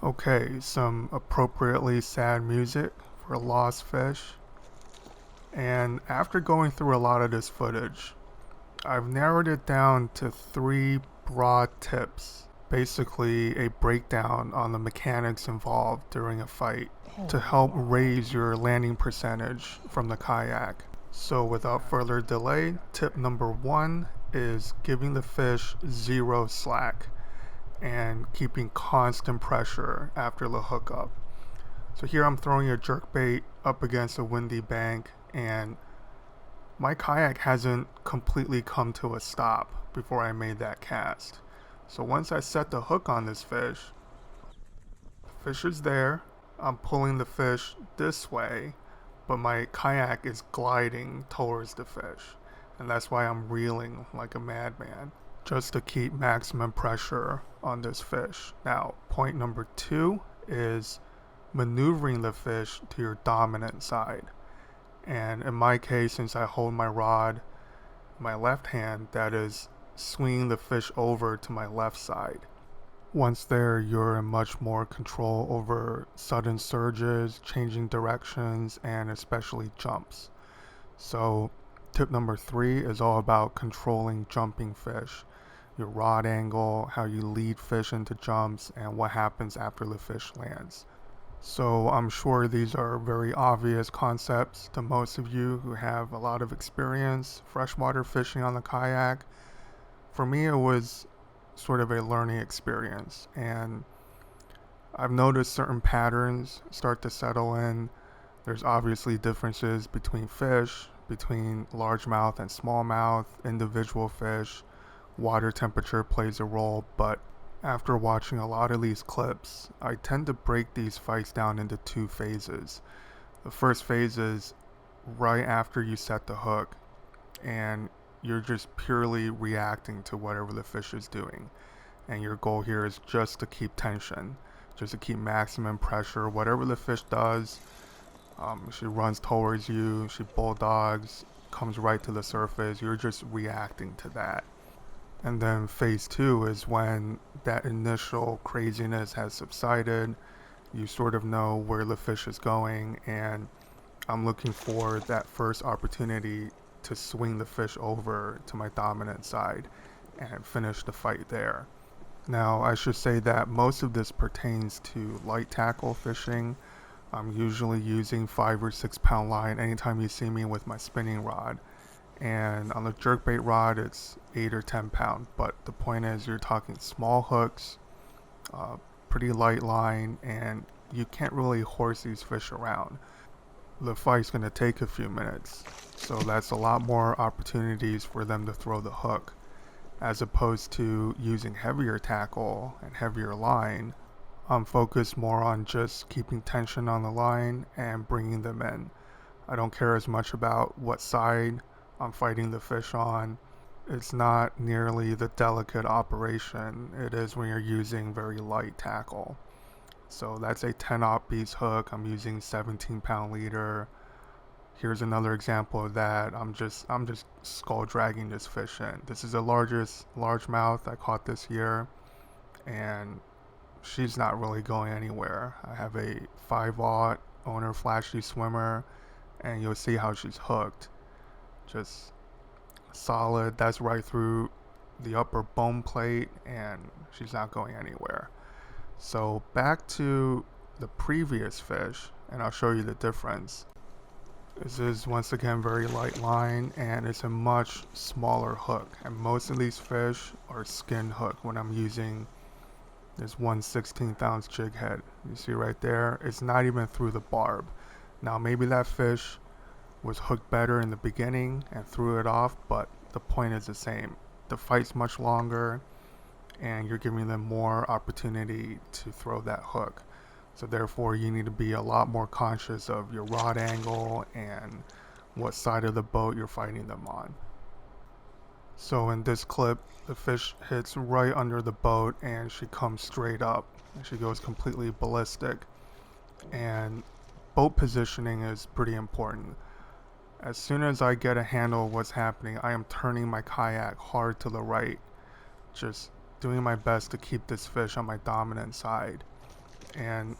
Okay, some appropriately sad music for a lost fish. And after going through a lot of this footage, I've narrowed it down to three broad tips. Basically, a breakdown on the mechanics involved during a fight to help raise your landing percentage from the kayak. So, without further delay, tip number one is giving the fish zero slack and keeping constant pressure after the hookup. So here I'm throwing a jerkbait up against a windy bank, and my kayak hasn't completely come to a stop before I made that cast. So once I set the hook on this fish, the fish is there, I'm pulling the fish this way, but my kayak is gliding towards the fish. And that's why I'm reeling like a madman, just to keep maximum pressure on this fish. Now, point number two is maneuvering the fish to your dominant side. And in my case, since I hold my rod in my left hand, that is swinging the fish over to my left side. Once there, you're in much more control over sudden surges, changing directions, and especially jumps. So tip number three is all about controlling jumping fish, your rod angle, how you lead fish into jumps, and what happens after the fish lands. So I'm sure these are very obvious concepts to most of you who have a lot of experience freshwater fishing on the kayak. For me, it was sort of a learning experience, and I've noticed certain patterns start to settle in. There's obviously differences between fish, between largemouth and smallmouth, individual fish. Water temperature plays a role, but after watching a lot of these clips, I tend to break these fights down into two phases. The first phase is right after you set the hook, and you're just purely reacting to whatever the fish is doing. And your goal here is just to keep tension, just to keep maximum pressure. Whatever the fish does, she runs towards you, she bulldogs, comes right to the surface, you're just reacting to that. And then phase two is when that initial craziness has subsided, you sort of know where the fish is going, and I'm looking for that first opportunity to swing the fish over to my dominant side and finish the fight there. Now, I should say that most of this pertains to light tackle fishing. I'm usually using 5 or 6 pound line anytime you see me with my spinning rod. And on the jerkbait rod, it's 8 or 10 pound. But the point is, you're talking small hooks, pretty light line, and you can't really horse these fish around. The fight's going to take a few minutes, so that's a lot more opportunities for them to throw the hook, as opposed to using heavier tackle and heavier line. I'm focused more on just keeping tension on the line and bringing them in. I don't care as much about what side I'm fighting the fish on. It's not nearly the delicate operation it is when you're using very light tackle. So that's a 10-aught beast hook. I'm using 17-pound leader. Here's another example of that. I'm just skull dragging this fish in. This is the largest largemouth I caught this year, and she's not really going anywhere. I have a 5-aught owner flashy swimmer, and you'll see how she's hooked. Just solid. That's right through the upper bone plate, and she's not going anywhere. So back to the previous fish, and I'll show you the difference. This is once again very light line, and it's a much smaller hook, and most of these fish are skin hook when I'm using this 1/16 ounce jig head. You see right there, it's not even through the barb. Now maybe that fish was hooked better in the beginning and threw it off, but the point is the same. The fight's much longer, and you're giving them more opportunity to throw that hook. So therefore, you need to be a lot more conscious of your rod angle and what side of the boat you're fighting them on. So in this clip, the fish hits right under the boat and she comes straight up. She goes completely ballistic. And boat positioning is pretty important. As soon as I get a handle of what's happening, I am turning my kayak hard to the right, just doing my best to keep this fish on my dominant side. and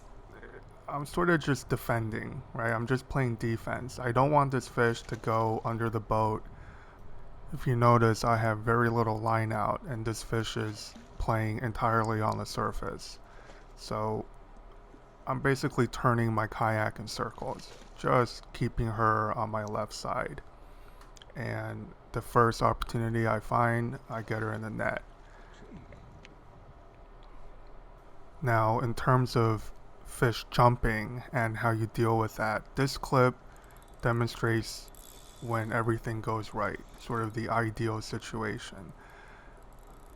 I'm sort of just defending, right? I'm just playing defense. I don't want this fish to go under the boat. If you notice, I have very little line out, and this fish is playing entirely on the surface. So I'm basically turning my kayak in circles, just keeping her on my left side. And the first opportunity I find, I get her in the net. Now, in terms of fish jumping and how you deal with that, this clip demonstrates when everything goes right, sort of the ideal situation.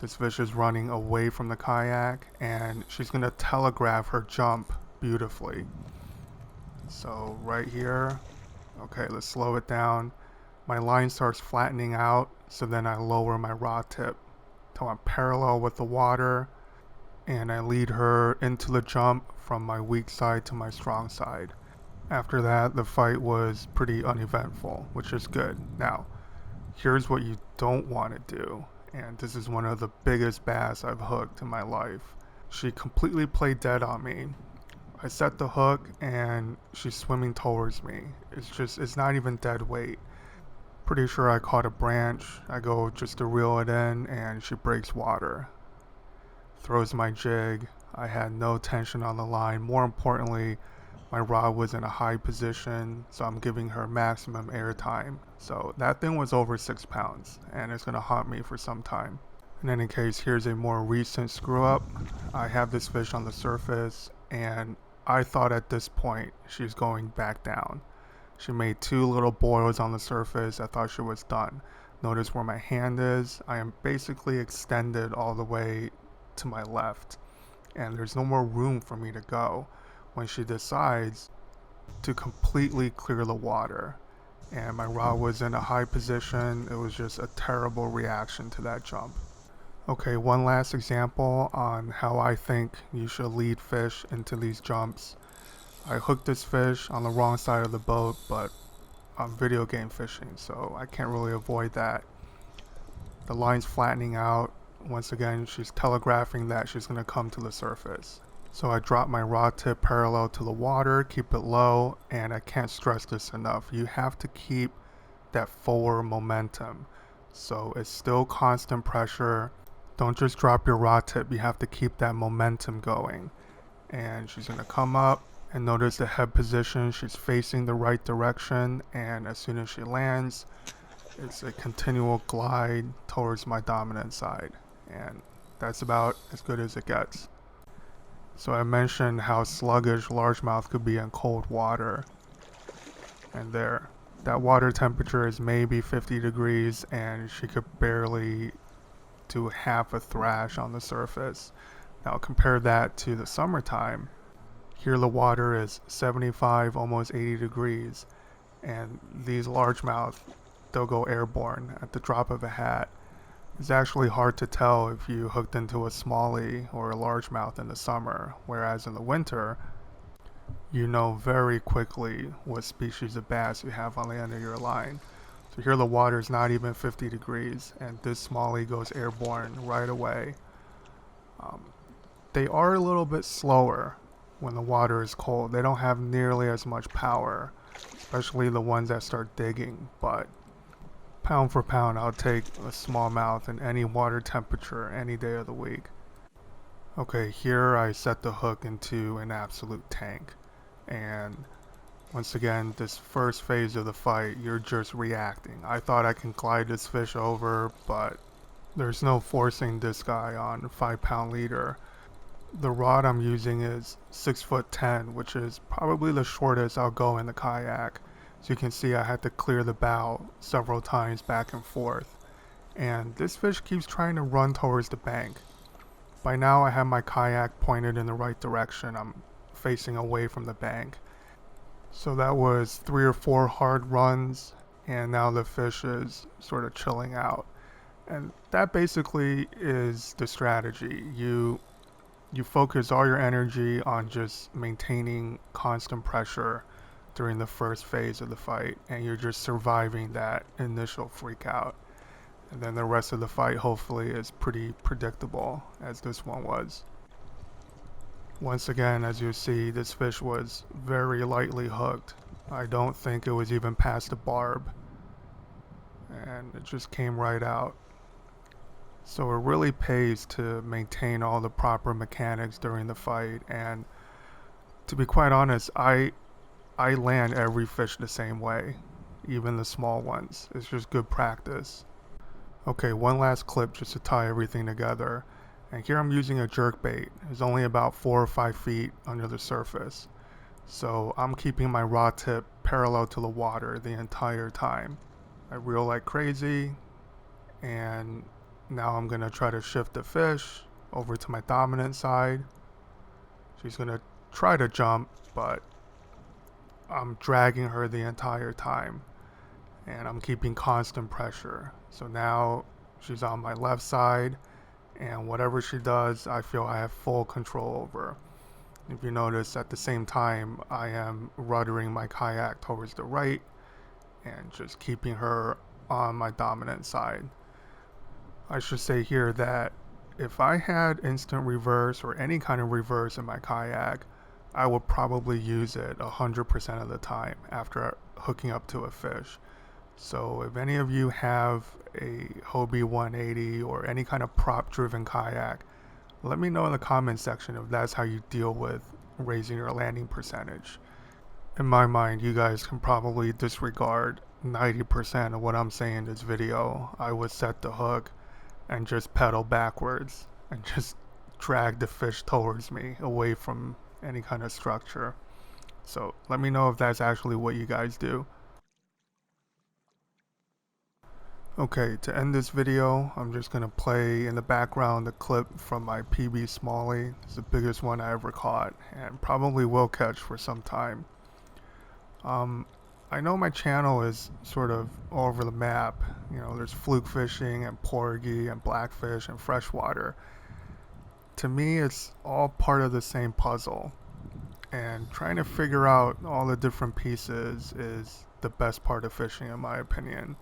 This fish is running away from the kayak and she's going to telegraph her jump beautifully. So right here, okay, let's slow it down. My line starts flattening out, so then I lower my rod tip till I'm parallel with the water, and I lead her into the jump from my weak side to my strong side. After that, the fight was pretty uneventful, which is good. Now, here's what you don't want to do, and this is one of the biggest bass I've hooked in my life. She completely played dead on me. I set the hook and she's swimming towards me. It's not even dead weight. Pretty sure I caught a branch. I go just to reel it in and she breaks water. Throws my jig. I had no tension on the line. More importantly, my rod was in a high position, so I'm giving her maximum air time. So that thing was over 6 pounds, and it's going to haunt me for some time. In any case, here's a more recent screw up. I have this fish on the surface, and I thought at this point she's going back down. She made 2 little boils on the surface. I thought she was done. Notice where my hand is. I am basically extended all the way to my left, and there's no more room for me to go when she decides to completely clear the water. And my rod was in a high position. It was just a terrible reaction to that jump. Okay, one last example on how I think you should lead fish into these jumps. I hooked this fish on the wrong side of the boat, but I'm video game fishing, so I can't really avoid that. The line's flattening out. Once again, she's telegraphing that she's going to come to the surface. So I drop my rod tip parallel to the water, keep it low, and I can't stress this enough. You have to keep that forward momentum. So it's still constant pressure. Don't just drop your rod tip, you have to keep that momentum going. And she's going to come up, and notice the head position. She's facing the right direction, and as soon as she lands, it's a continual glide towards my dominant side. And that's about as good as it gets. So I mentioned how sluggish largemouth could be in cold water. And there, that water temperature is maybe 50 degrees and she could barely do half a thrash on the surface. Now compare that to the summertime. Here the water is 75, almost 80 degrees. And these largemouth, they'll go airborne at the drop of a hat. It's actually hard to tell if you hooked into a smallie or a largemouth in the summer, whereas in the winter, you know very quickly what species of bass you have on the end of your line. So here the water is not even 50 degrees, and this smallie goes airborne right away. They are a little bit slower when the water is cold. They don't have nearly as much power, especially the ones that start digging, but pound for pound, I'll take a smallmouth in any water temperature any day of the week. Okay, here I set the hook into an absolute tank. And once again, this first phase of the fight, you're just reacting. I thought I can glide this fish over, but there's no forcing this guy on a 5-pound leader. The rod I'm using is 6'10", which is probably the shortest I'll go in the kayak. So you can see I had to clear the bow several times back and forth. And this fish keeps trying to run towards the bank. By now I have my kayak pointed in the right direction. I'm facing away from the bank. So that was 3 or 4 hard runs, and now the fish is sort of chilling out. And that basically is the strategy. You focus all your energy on just maintaining constant pressure during the first phase of the fight, and you're just surviving that initial freak out. And then the rest of the fight hopefully is pretty predictable, as this one was. Once again, as you see, this fish was very lightly hooked. I don't think it was even past the barb, and it just came right out. So it really pays to maintain all the proper mechanics during the fight, and to be quite honest, I land every fish the same way, even the small ones. It's just good practice. Okay, one last clip just to tie everything together. And here I'm using a jerkbait. It's only about 4 or 5 feet under the surface. So I'm keeping my rod tip parallel to the water the entire time. I reel like crazy, and now I'm gonna try to shift the fish over to my dominant side. She's gonna try to jump, but I'm dragging her the entire time, and I'm keeping constant pressure. So now she's on my left side, and whatever she does, I feel I have full control over. If you notice, at the same time, I am ruddering my kayak towards the right and just keeping her on my dominant side. I should say here that if I had instant reverse or any kind of reverse in my kayak, I would probably use it 100% of the time after hooking up to a fish. So if any of you have a Hobie 180 or any kind of prop driven kayak, let me know in the comments section if that's how you deal with raising your landing percentage. In my mind, you guys can probably disregard 90% of what I'm saying in this video. I would set the hook and just pedal backwards and just drag the fish towards me away from any kind of structure. So let me know if that's actually what you guys do. Okay, to end this video, I'm just going to play in the background the clip from my PB Smallie. It's the biggest one I ever caught, and probably will catch for some time. I know my channel is sort of all over the map. You know, there's fluke fishing and porgy and blackfish and freshwater. To me, it's all part of the same puzzle, and trying to figure out all the different pieces is the best part of fishing, in my opinion.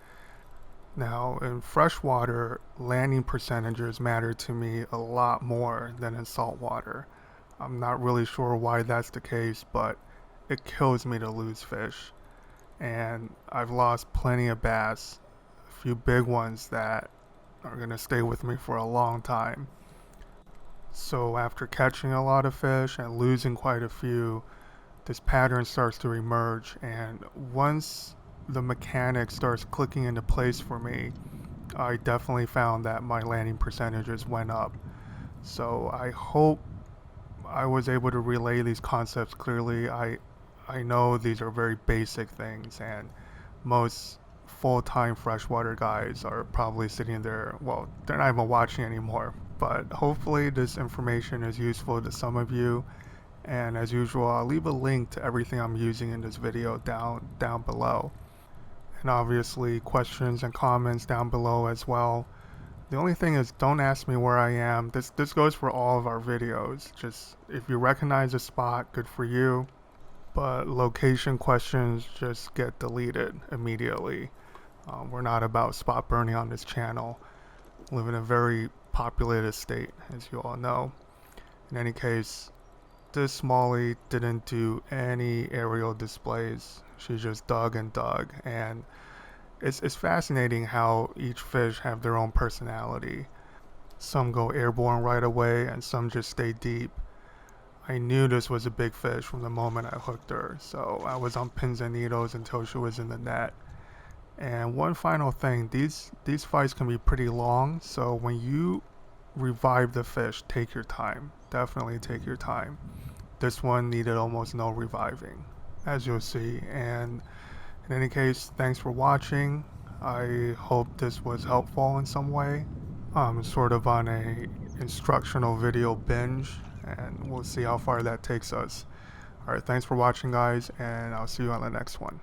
Now, in freshwater, landing percentages matter to me a lot more than in saltwater. I'm not really sure why that's the case, but it kills me to lose fish. And I've lost plenty of bass, a few big ones that are going to stay with me for a long time. So after catching a lot of fish and losing quite a few, this pattern starts to emerge, and once the mechanic starts clicking into place for me, I definitely found that my landing percentages went up. So I hope I was able to relay these concepts clearly. I know these are very basic things, and most full-time freshwater guys are probably sitting there, well, they're not even watching anymore, but hopefully this information is useful to some of you. And as usual, I'll leave a link to everything I'm using in this video down below. And obviously questions and comments down below as well. The only thing is, don't ask me where I am. This goes for all of our videos. Just if you recognize a spot, good for you. But location questions just get deleted immediately. We're not about spot burning on this channel. We live in a very populated state, as you all know. In any case, this Smallie didn't do any aerial displays. She just dug and dug, and it's fascinating how each fish have their own personality. Some go airborne right away, and some just stay deep. I knew this was a big fish from the moment I hooked her, so I was on pins and needles until she was in the net. And one final thing, these fights can be pretty long, so when you revive the fish, take your time. Definitely take your time. This one needed almost no reviving, as you'll see. And in any case, thanks for watching. I hope this was helpful in some way. I'm sort of on a instructional video binge, and we'll see how far that takes us. Alright, thanks for watching guys, and I'll see you on the next one.